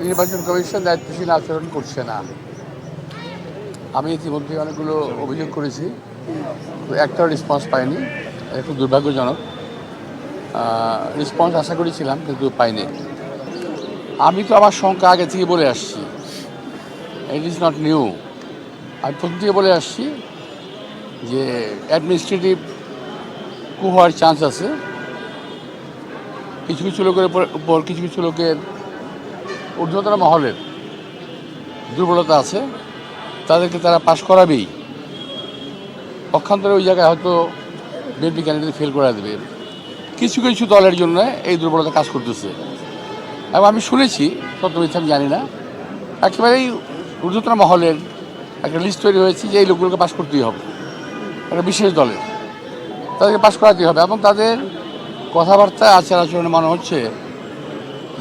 নির্বাচন কমিশন দায়িত্বশীল আচরণ করছে না। আমি ইতিমধ্যে অনেকগুলো অভিযোগ করেছি, একটাও রেসপন্স পাইনি। একটু দুর্ভাগ্যজনক। রেসপন্স আশা করেছিলাম কিন্তু পাইনি। আমি তো আমার শঙ্কা আগে থেকে বলে আসছি, ইট ইজ নট নিউ। আমি প্রথম থেকে বলে আসছি যে অ্যাডমিনিস্ট্রেটিভ কু হওয়ার চান্স আছে। কিছু কিছু লোকের উপর কিছু কিছু লোকের ঊর্ধ্বতন মহলের দুর্বলতা আছে, তাদেরকে তারা পাশ করাবেই। পক্ষান্তরে ওই জায়গায় হয়তো বিএনপি ক্যান্ডিডেট ফেল করে দেবে। কিছু কিছু দলের জন্য এই দুর্বলতা কাজ করতেছে এবং আমি শুনেছি, সত্য মিথ্যা আমি জানি না, একেবারেই ঊর্ধ্বতন মহলের একটা লিস্ট তৈরি হয়েছে যে এই লোকগুলোকে পাশ করতেই হবে, একটা বিশেষ দলের তাদেরকে পাশ করাতেই হবে। এবং তাদের কথাবার্তা আচার আচরণে মনে হচ্ছে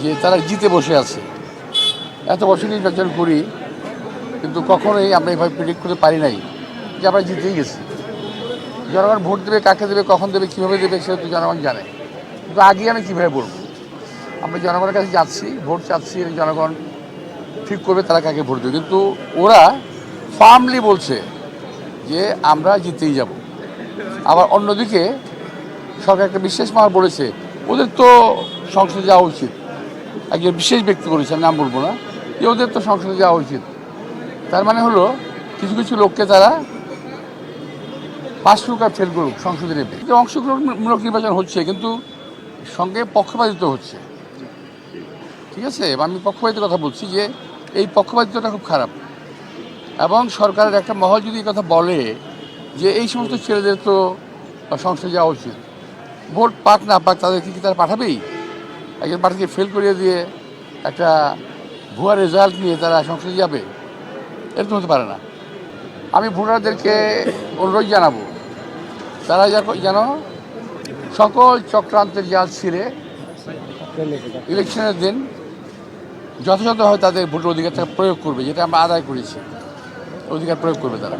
যে তারা জিতে বসে আছে। এত বছর নির্বাচন করি কিন্তু কখনোই আমরা এভাবে প্রেডিক্ট করতে পারি নাই যে আমরা জিতেই গেছি। জনগণ ভোট দেবে, কাকে দেবে, কখন দেবে, কীভাবে দেবে সেটা তো জনগণ জানে। কিন্তু আগে আমি কীভাবে বলবো? আমরা জনগণের কাছে যাচ্ছি, ভোট চাচ্ছি, জনগণ ঠিক করবে তারা কাকে ভোট দেবে। কিন্তু ওরা ফার্মলি বলছে যে আমরা জিতেই যাব। আবার অন্যদিকে সরকার একটা বিশেষ মহল বলেছে ওদের তো সংসদে যাওয়া উচিত। একজন বিশেষ ব্যক্তি বলেছে, নাম বলবো না, যে ওদের তো সংসদে যাওয়া উচিত। তার মানে হলো কিছু কিছু লোককে তারা পাশ করুক আর ফেল করুক সংসদে নেবে। অংশগ্রহণমূলক নির্বাচন হচ্ছে কিন্তু সঙ্গে পক্ষপাতিত্ব হচ্ছে। ঠিক আছে, আমি পক্ষপাতিত্বের কথা বলছি যে এই পক্ষপাতিত্বটা খুব খারাপ। এবং সরকারের একটা মহল যদি কথা বলে যে এই সমস্ত ছেলেদের তো সংসদে যাওয়া উচিত, ভোট পাক না পাক তাদেরকে কি তারা পাঠাবেই? একজন প্রার্থীকে ফেল করিয়ে দিয়ে একটা ভুয়া রেজাল্ট নিয়ে তারা সংসদে যাবে? এরকম হতে পারে না। আমি ভোটারদেরকে অনুরোধ জানাবো তারা যেন সকল চক্রান্তের জাল ছিঁড়ে ইলেকশনের দিন যথাযথভাবে তাদের ভোটের অধিকারটা প্রয়োগ করবে, যেটা আমরা আদায় করেছি, অধিকার প্রয়োগ করবে তারা।